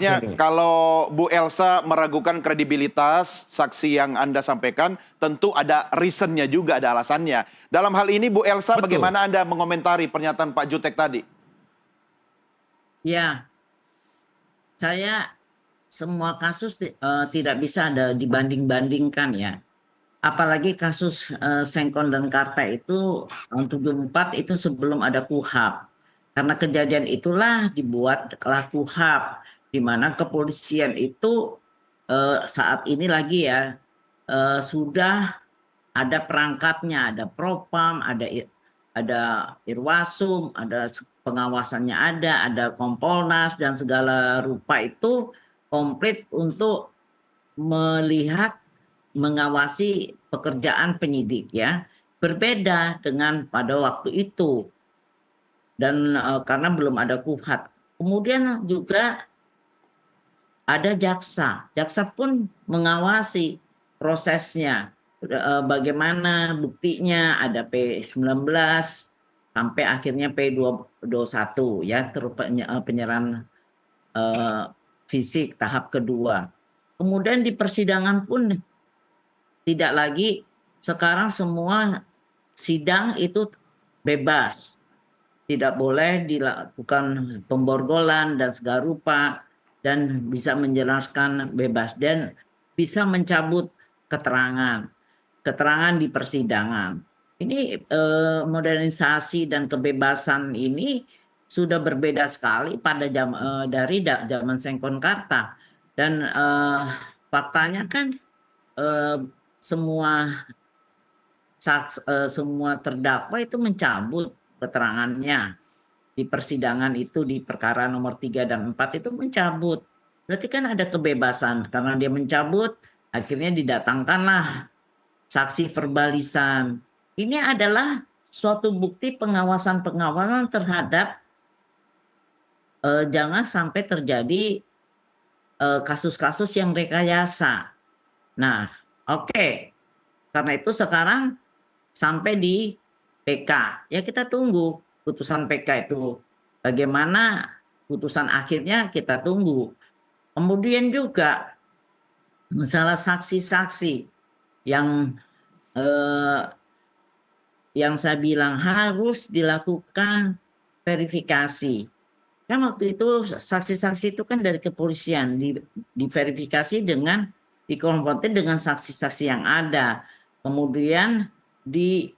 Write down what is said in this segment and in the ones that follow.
Oke. Kalau Bu Elsa meragukan kredibilitas saksi yang Anda sampaikan, tentu ada reasonnya juga, ada alasannya. Dalam hal ini Bu Elsa, Betul. bagaimana Anda mengomentari pernyataan Pak Jutek tadi? Ya, saya semua kasus tidak bisa ada dibanding-bandingkan ya. Apalagi kasus Sengkon dan Karta itu tahun 74 itu sebelum ada KUHP. Karena kejadian itulah dibuatlah KUHP, di mana kepolisian itu saat ini lagi ya sudah ada perangkatnya, ada Propam, ada Irwasum, ada pengawasannya ada Kompolnas dan segala rupa itu komplit untuk melihat mengawasi pekerjaan penyidik ya. Berbeda dengan pada waktu itu dan karena belum ada KUHP. Kemudian juga ada jaksa. Jaksa pun mengawasi prosesnya. Bagaimana buktinya, ada P19 sampai akhirnya P21 ya, penyerahan fisik tahap kedua. Kemudian di persidangan pun tidak lagi, sekarang semua sidang itu bebas. Tidak boleh dilakukan pemborgolan dan segala rupa, dan bisa menjelaskan bebas dan bisa mencabut keterangan di persidangan. Ini modernisasi dan kebebasan ini sudah berbeda sekali pada dari zaman Sengkon Karta. Dan faktanya kan eh, semua semua terdakwa itu mencabut keterangannya di persidangan itu, di perkara nomor 3 dan 4 itu mencabut. Berarti kan ada kebebasan, karena dia mencabut akhirnya didatangkanlah saksi verbalisan. Ini adalah suatu bukti pengawasan terhadap jangan sampai terjadi kasus-kasus yang rekayasa. Nah, oke. Karena itu sekarang sampai di PK. Ya kita tunggu putusan PK itu. Bagaimana putusan akhirnya kita tunggu. Kemudian juga masalah saksi-saksi yang eh, yang saya bilang harus dilakukan verifikasi. Kan waktu itu saksi-saksi itu kan dari kepolisian diverifikasi dengan dikonfrontir dengan saksi-saksi yang ada. Kemudian di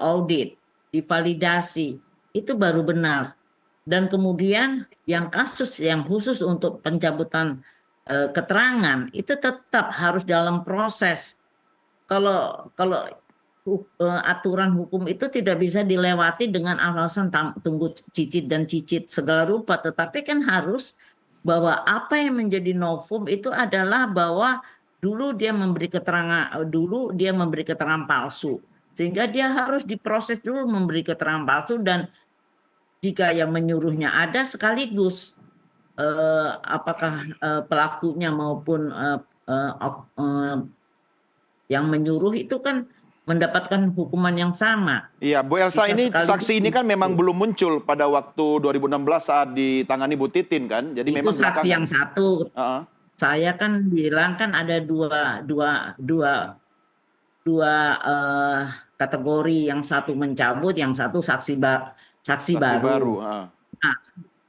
audit, divalidasi, itu baru benar. Dan kemudian yang kasus yang khusus untuk pencabutan keterangan itu tetap harus dalam proses. Kalau aturan hukum itu tidak bisa dilewati dengan alasan tunggu cicit dan cicit segala rupa, tetapi kan harus bahwa apa yang menjadi novum itu adalah bahwa dulu dia memberi keterangan palsu, sehingga dia harus diproses dulu memberi keterangan palsu, dan jika yang menyuruhnya ada sekaligus apakah pelakunya maupun yang menyuruh itu kan mendapatkan hukuman yang sama Iya, Bu Elsa, jika ini sekaligus saksi ini kan memang itu. belum muncul pada waktu 2016 saat ditangani Bu Titin kan, jadi Itu memang saksi belakangan. yang satu. Heeh. Saya kan bilang kan ada dua eh, kategori, yang satu mencabut, yang satu saksi Saksi baru. baru. Heeh. Nah,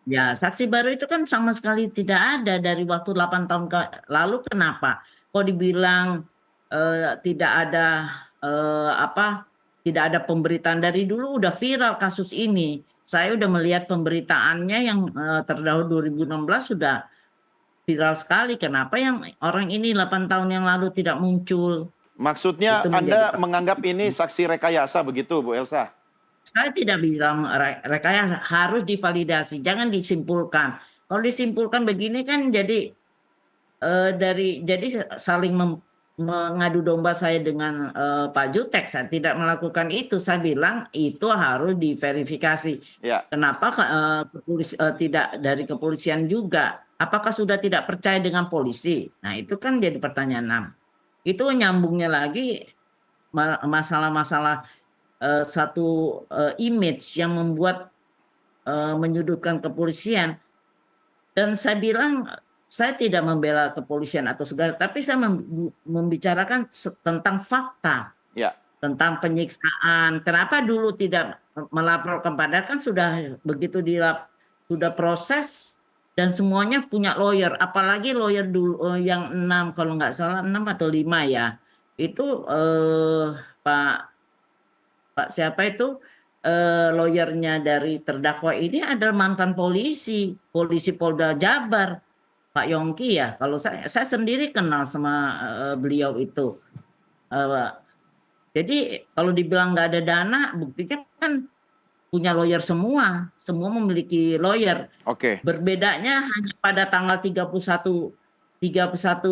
ya saksi baru itu kan sama sekali tidak ada dari waktu 8 tahun lalu. Kenapa? Kok dibilang tidak ada tidak ada pemberitaan? Dari dulu udah viral kasus ini. Saya udah melihat pemberitaannya yang terdahulu 2016 sudah viral sekali. Kenapa yang orang ini 8 tahun yang lalu tidak muncul? Maksudnya Itu menjadi Anda menganggap ini pertanyaan. saksi rekayasa begitu, Bu Elsa? Saya tidak bilang rekayasa, harus divalidasi, jangan disimpulkan. Kalau disimpulkan begini kan jadi jadi saling mengadu domba saya dengan Pak Jutek. Saya tidak melakukan itu. Saya bilang itu harus diverifikasi. Ya. Kenapa tidak dari kepolisian juga? Apakah sudah tidak percaya dengan polisi? Nah, itu kan jadi pertanyaan. Nah, itu nyambungnya lagi masalah-masalah satu image yang membuat menyudutkan kepolisian. Dan saya bilang, saya tidak membela kepolisian atau segala, tapi saya membicarakan tentang fakta, Ya, tentang penyiksaan. Kenapa dulu tidak melaporkan? Padahal kan sudah begitu sudah proses dan semuanya punya lawyer. Apalagi lawyer dulu yang 6, kalau nggak salah 6 atau 5 ya. Itu Pak siapa itu lawyernya dari terdakwa ini adalah mantan polisi Polda Jabar, Pak Yongki ya. Kalau saya sendiri kenal sama beliau itu. Eh, jadi kalau dibilang nggak ada dana, buktinya kan punya lawyer semua memiliki lawyer. oke. Berbedanya hanya pada tanggal 31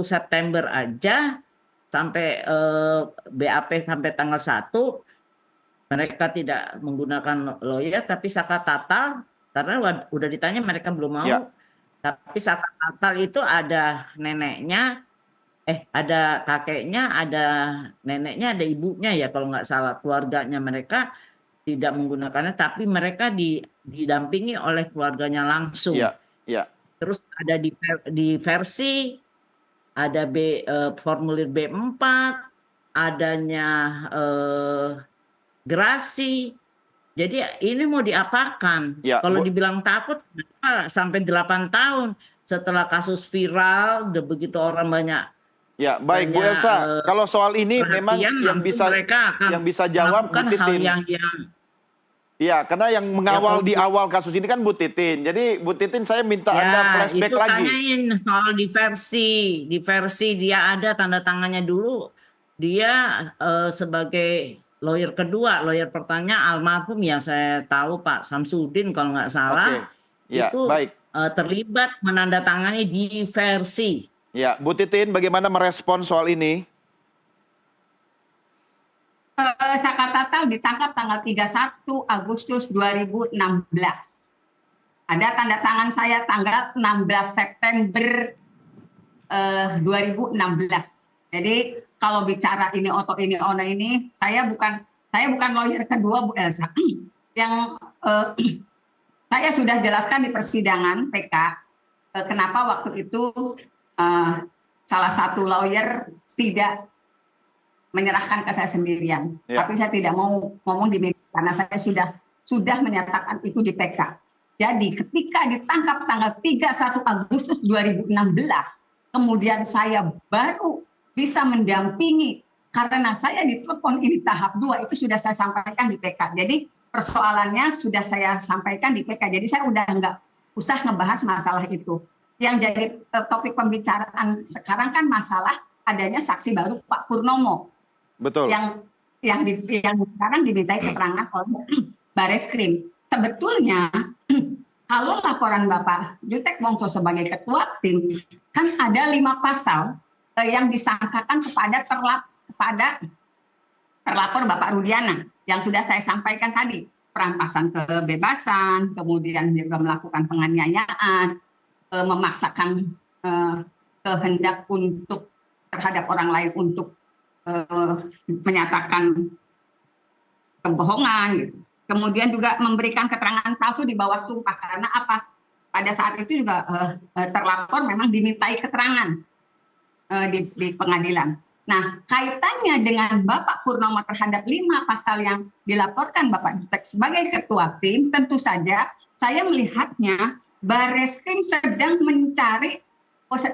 September aja sampai BAP sampai tanggal 1 mereka tidak menggunakan lawyer tapi sakat tatal, karena udah ditanya mereka belum mau. Ya, Tapi sakat tatal itu ada neneknya, ada kakeknya, ada neneknya, ada ibunya ya kalau nggak salah. Keluarganya mereka tidak menggunakannya, tapi mereka didampingi oleh keluarganya langsung. ya, ya. Terus ada di versi, ada formulir B4, adanya gerasi. Jadi ini mau diapakan? Ya, Kalau Bu. dibilang takut, kenapa sampai 8 tahun setelah kasus viral, udah begitu orang banyak Ya, baik Bu Elsa. Kalau soal ini memang perhatian, yang langsung mereka akan bisa jawab Bu melakukan hal Titin. yang Iya, karena yang mengawal kalau di awal kasus ini kan Bu Titin. Jadi Bu Titin, saya minta Anda flashback itu lagi. tanyain soal di versi dia ada tanda tangannya dulu. Dia sebagai lawyer kedua, lawyer pertanyaan almarhum yang saya tahu Pak Samsudin kalau nggak Oke. salah, Ya, itu baik. terlibat menandatangani di versi. Ya, Bu Titin bagaimana merespon soal ini? Saka Tatal ditangkap tanggal 31 Agustus 2016. Ada tanda tangan saya tanggal 16 September 2016. Jadi kalau bicara ini oto ini ono ini, saya bukan lawyer kedua Bu Elsa. Yang saya sudah jelaskan di persidangan PK kenapa waktu itu salah satu lawyer tidak menyerahkan ke saya sendirian. Ya. Tapi saya tidak mau ngomong di media karena saya sudah menyatakan itu di PK. Jadi ketika ditangkap tanggal 31 Agustus 2016, kemudian saya baru bisa mendampingi karena saya ditelepon ini tahap 2, itu sudah saya sampaikan di PK. Jadi persoalannya sudah saya sampaikan di PK. Jadi saya udah nggak usah ngebahas masalah itu. Yang jadi topik pembicaraan sekarang kan masalah adanya saksi baru Pak Purnomo. Betul. Yang sekarang dimintai keterangan oleh Bareskrim. Sebetulnya kalau laporan Bapak Jutek Wongso sebagai ketua tim, kan ada 5 pasal yang disangkakan kepada terlapor Bapak Rudiana yang sudah saya sampaikan tadi, perampasan kebebasan, kemudian juga melakukan penganiayaan, memaksakan kehendak untuk terhadap orang lain untuk menyatakan kebohongan, gitu. Kemudian juga memberikan keterangan palsu di bawah sumpah karena apa? Pada saat itu juga terlapor memang dimintai keterangan di pengadilan. Nah, kaitannya dengan Bapak Purnomo terhadap 5 pasal yang dilaporkan Bapak Jutek sebagai ketua tim, tentu saja saya melihatnya Bareskrim sedang mencari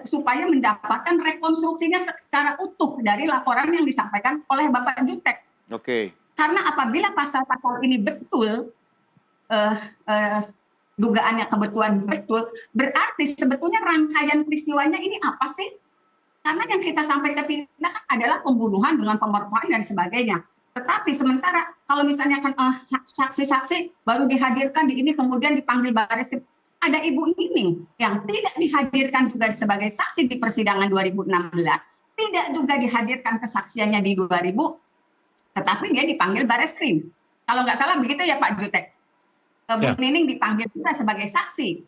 supaya mendapatkan rekonstruksinya secara utuh dari laporan yang disampaikan oleh Bapak Jutek. Oke. Karena apabila pasal-pasal ini betul, dugaannya kebetulan betul, berarti sebetulnya rangkaian peristiwanya ini apa sih? Karena yang kita sampaikan kan adalah pembunuhan dengan pemerkosaan dan sebagainya. Tetapi sementara kalau misalnya kan saksi-saksi baru dihadirkan di ini kemudian dipanggil Bareskrim, ada Ibu Nining yang tidak dihadirkan juga sebagai saksi di persidangan 2016, tidak juga dihadirkan kesaksiannya di 2000, tetapi dia dipanggil Bareskrim. Kalau nggak salah begitu ya Pak Jutek. Bu Nining dipanggil juga sebagai saksi,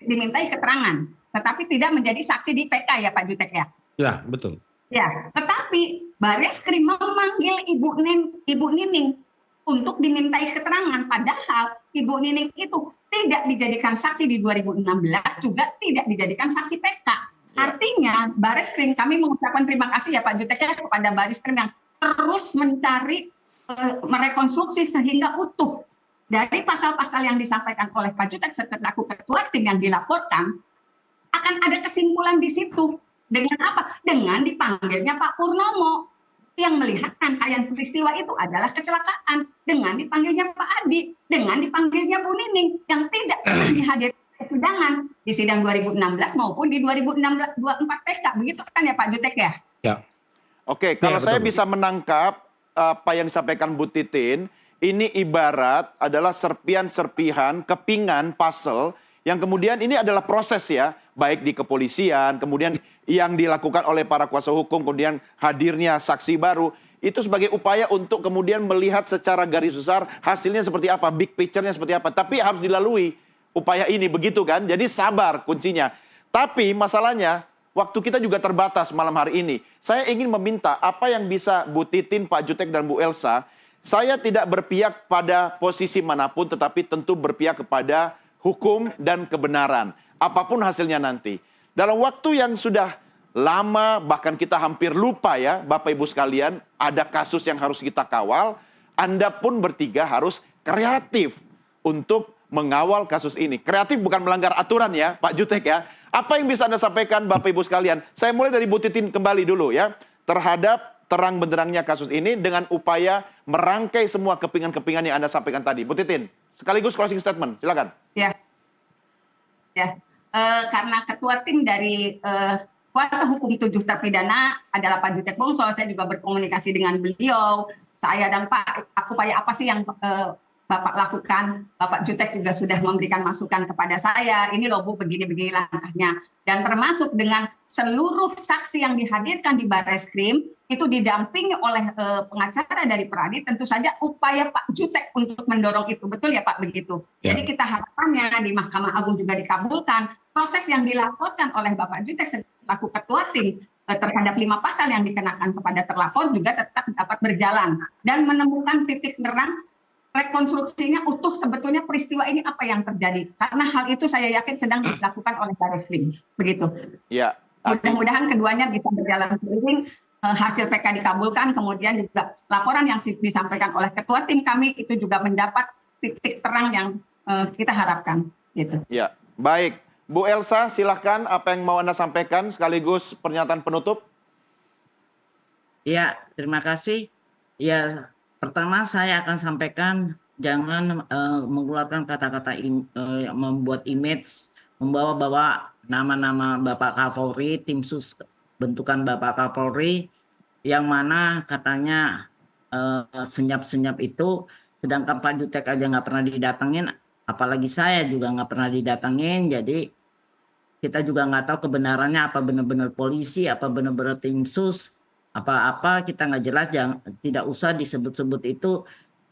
dimintai keterangan, tetapi tidak menjadi saksi di PK ya Pak Jutek ya? Ya, betul. Ya, tetapi Bareskrim memanggil Ibu Nining untuk dimintai keterangan, padahal Ibu Nining itu tidak dijadikan saksi di 2016, juga tidak dijadikan saksi PK. Artinya, Bareskrim, kami mengucapkan terima kasih ya Pak Jutek ya kepada Bareskrim yang terus mencari, merekonstruksi sehingga utuh. Dari pasal-pasal yang disampaikan oleh Pak Jutek selaku ketua tim yang dilaporkan, akan ada kesimpulan di situ. Dengan apa? Dengan dipanggilnya Pak Purnomo yang melihat rangkaian peristiwa itu adalah kecelakaan, dengan dipanggilnya Pak Adi, dengan dipanggilnya Bu Nining yang tidak pernah dihadirkan persidangan di sidang 2016 maupun di 2024 PK. Begitu kan ya Pak Jutek ya? Ya. Oke, kalau Ya, saya betul. bisa menangkap apa yang disampaikan Bu Titin, ini ibarat adalah serpihan-serpihan, kepingan, puzzle, yang kemudian ini adalah proses ya, baik di kepolisian, kemudian yang dilakukan oleh para kuasa hukum, kemudian hadirnya saksi baru, itu sebagai upaya untuk kemudian melihat secara garis besar hasilnya seperti apa, big picture-nya seperti apa. Tapi harus dilalui upaya ini, begitu kan? Jadi sabar kuncinya. Tapi masalahnya, waktu kita juga terbatas malam hari ini. Saya ingin meminta apa yang bisa Bu Titin, Pak Jutek, dan Bu Elsa, saya tidak berpihak pada posisi manapun, tetapi tentu berpihak kepada hukum dan kebenaran. Apapun hasilnya nanti. Dalam waktu yang sudah lama, bahkan kita hampir lupa ya, Bapak Ibu sekalian, ada kasus yang harus kita kawal, Anda pun bertiga harus kreatif untuk mengawal kasus ini. Kreatif bukan melanggar aturan ya, Pak Jutek ya. Apa yang bisa Anda sampaikan Bapak Ibu sekalian? Saya mulai dari Bu Titin kembali dulu ya, terhadap terang benderangnya kasus ini dengan upaya merangkai semua kepingan-kepingan yang Anda sampaikan tadi. Bu Titin, sekaligus closing statement, silakan. Ya, ya. Karena ketua tim dari kuasa hukum 7 terpidana adalah Pak Jutek Bongso, saya juga berkomunikasi dengan beliau. Saya dan Pak, upaya apa sih yang Bapak lakukan? Bapak Jutek juga sudah memberikan masukan kepada saya. Ini loh Bu, begini-begini langkahnya. Dan termasuk dengan seluruh saksi yang dihadirkan di Bareskrim, itu didampingi oleh pengacara dari Peradi, tentu saja upaya Pak Jutek untuk mendorong itu. Betul ya Pak, begitu? Ya. Jadi kita harapannya di Mahkamah Agung juga dikabulkan. Proses yang dilaporkan oleh Bapak Jutek selaku ketua tim terhadap 5 pasal yang dikenakan kepada terlapor juga tetap dapat berjalan. Dan menemukan titik terang rekonstruksinya utuh sebetulnya peristiwa ini apa yang terjadi. Karena hal itu saya yakin sedang dilakukan oleh Bareskrim. Begitu. Ya. Mudah-mudahan keduanya bisa berjalan seiring, hasil PK dikabulkan, kemudian juga laporan yang disampaikan oleh ketua tim kami itu juga mendapat titik terang yang kita harapkan. Gitu. Ya, baik. Bu Elsa, silahkan apa yang mau Anda sampaikan sekaligus pernyataan penutup. Ya, terima kasih. Ya, pertama saya akan sampaikan jangan mengeluarkan kata-kata membuat image, membawa nama-nama Bapak Kapolri, tim sus bentukan Bapak Kapolri, yang mana katanya senyap-senyap itu, sedangkan Pak Jutek aja nggak pernah didatengin, apalagi saya juga nggak pernah didatengin. Jadi kita juga nggak tahu kebenarannya, apa benar-benar polisi, apa benar-benar tim sus, apa-apa kita nggak jelas. Tidak usah disebut-sebut itu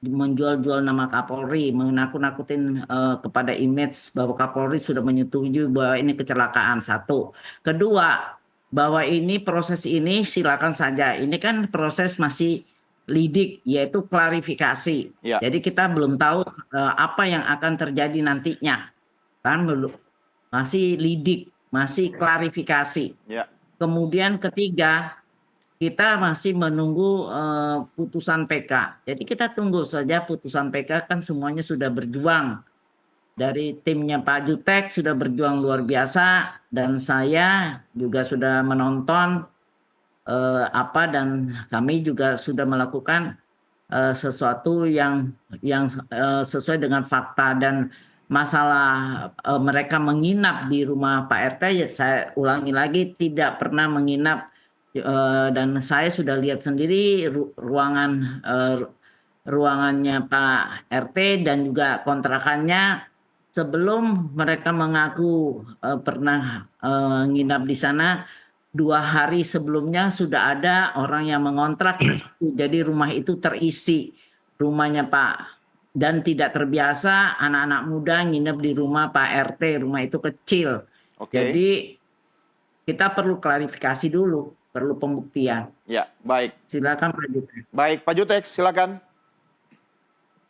menjual-jual nama Kapolri, menakut-nakutin kepada image bahwa Kapolri sudah menyetujui bahwa ini kecelakaan. Satu. Kedua, bahwa ini proses ini silakan saja. Ini kan proses masih lidik, yaitu klarifikasi. Ya. Jadi kita belum tahu apa yang akan terjadi nantinya. Kan belum, masih lidik, masih klarifikasi. Ya. Kemudian ketiga, kita masih menunggu putusan PK. Jadi kita tunggu saja putusan PK, kan semuanya sudah berjuang. Dari timnya Pak Jutek sudah berjuang luar biasa, dan saya juga sudah menonton dan kami juga sudah melakukan sesuatu yang sesuai dengan fakta. Dan masalah mereka menginap di rumah Pak RT, ya saya ulangi lagi, tidak pernah menginap. Dan saya sudah lihat sendiri ruangannya Pak RT dan juga kontrakannya. Sebelum mereka mengaku pernah nginap di sana, 2 hari sebelumnya sudah ada orang yang mengontrak di situ. Jadi rumah itu terisi, rumahnya Pak. Dan tidak terbiasa anak-anak muda nginep di rumah Pak RT, rumah itu kecil. Oke. Jadi kita perlu klarifikasi dulu, perlu pembuktian. Ya, baik. Silakan Pak Jutek. Baik, Pak Jutek, silakan.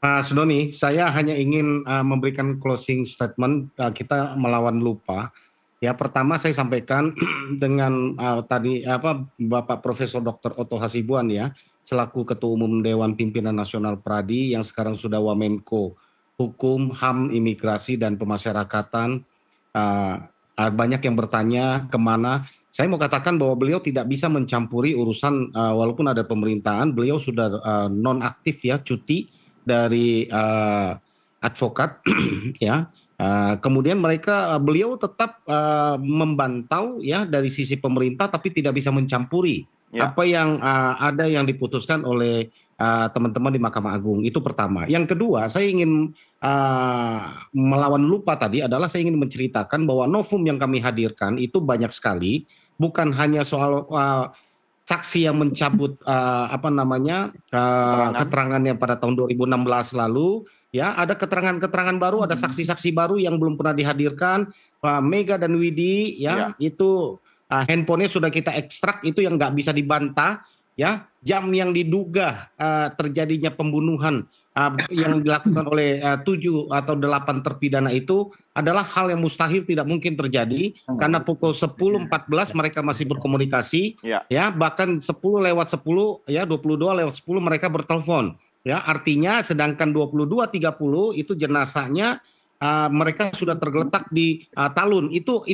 Mas Doni, saya hanya ingin memberikan closing statement. Kita melawan lupa. Ya, pertama saya sampaikan dengan tadi Bapak Profesor Dr. Otto Hasibuan ya, selaku Ketua Umum Dewan Pimpinan Nasional Pradi yang sekarang sudah Wamenko Hukum, HAM, Imigrasi dan Pemasyarakatan. Banyak yang bertanya kemana. Saya mau katakan bahwa beliau tidak bisa mencampuri urusan walaupun ada pemerintahan, beliau sudah non-aktif ya, cuti dari advokat ya. Kemudian beliau tetap membantau ya dari sisi pemerintah, tapi tidak bisa mencampuri apa yang ada yang diputuskan oleh teman-teman di Mahkamah Agung. Itu pertama. Yang kedua, saya ingin melawan lupa tadi adalah saya ingin menceritakan bahwa novum yang kami hadirkan itu banyak sekali, bukan hanya soal saksi yang mencabut keterangannya pada tahun 2016 lalu. Ya, ada keterangan-keterangan baru, ada saksi-saksi baru yang belum pernah dihadirkan. Mega dan Widi, itu handphonenya sudah kita ekstrak, itu yang nggak bisa dibantah. Ya, jam yang diduga terjadinya pembunuhan yang dilakukan oleh 7 atau 8 terpidana itu adalah hal yang mustahil, tidak mungkin terjadi karena pukul 10.14 mereka masih berkomunikasi. Ya, bahkan 10:10 ya 22:10 mereka bertelepon. Ya, artinya sedangkan 22:30 itu jenazahnya mereka sudah tergeletak di Talun. Itu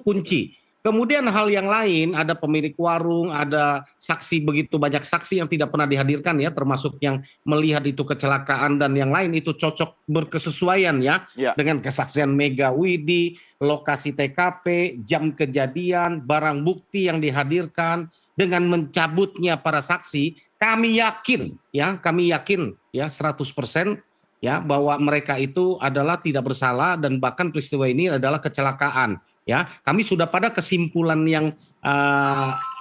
kunci. Kemudian hal yang lain, ada pemilik warung, ada saksi, begitu banyak saksi yang tidak pernah dihadirkan ya, termasuk yang melihat itu kecelakaan dan yang lain itu cocok berkesesuaian ya dengan kesaksian Mega Widi, lokasi TKP, jam kejadian, barang bukti yang dihadirkan. Dengan mencabutnya para saksi, kami yakin ya 100% ya bahwa mereka itu adalah tidak bersalah dan bahkan peristiwa ini adalah kecelakaan. Ya, kami sudah pada kesimpulan yang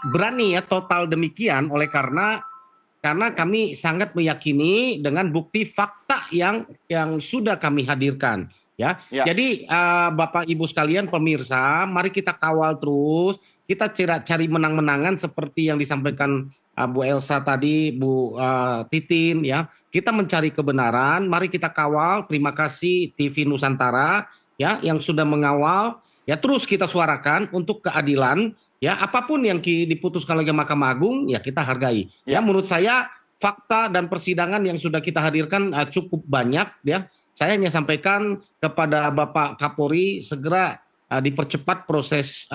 berani ya, total demikian, oleh karena kami sangat meyakini dengan bukti fakta yang sudah kami hadirkan. Ya. Jadi Bapak Ibu sekalian pemirsa, mari kita kawal terus, kita cari menang-menangan seperti yang disampaikan Bu Elsa tadi, Bu Titin ya. Kita mencari kebenaran, mari kita kawal. Terima kasih TV Nusantara ya yang sudah mengawal. Ya, terus kita suarakan untuk keadilan ya, apapun yang diputuskan oleh Mahkamah Agung ya kita hargai. Ya, menurut saya fakta dan persidangan yang sudah kita hadirkan cukup banyak ya. Saya hanya sampaikan kepada Bapak Kapolri segera dipercepat proses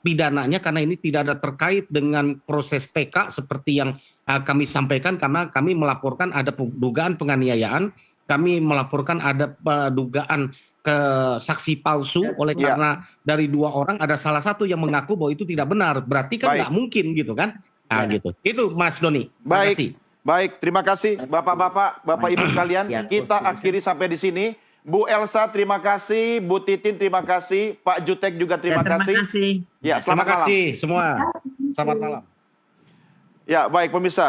pidananya karena ini tidak ada terkait dengan proses PK seperti yang kami sampaikan, karena kami melaporkan ada dugaan penganiayaan, kami melaporkan ada dugaan ke saksi palsu, oleh karena dari 2 orang ada salah satu yang mengaku bahwa itu tidak benar, berarti kan nggak mungkin gitu kan. Gitu. Itu Mas Doni. Baik, terima kasih Bapak-bapak, Bapak Ibu sekalian. Kita akhiri sampai di sini. Bu Elsa terima kasih, Bu Titin terima kasih, Pak Jutek juga terima kasih. Ya, selamat malam. Terima kasih semua. Selamat malam. Ya, baik pemirsa.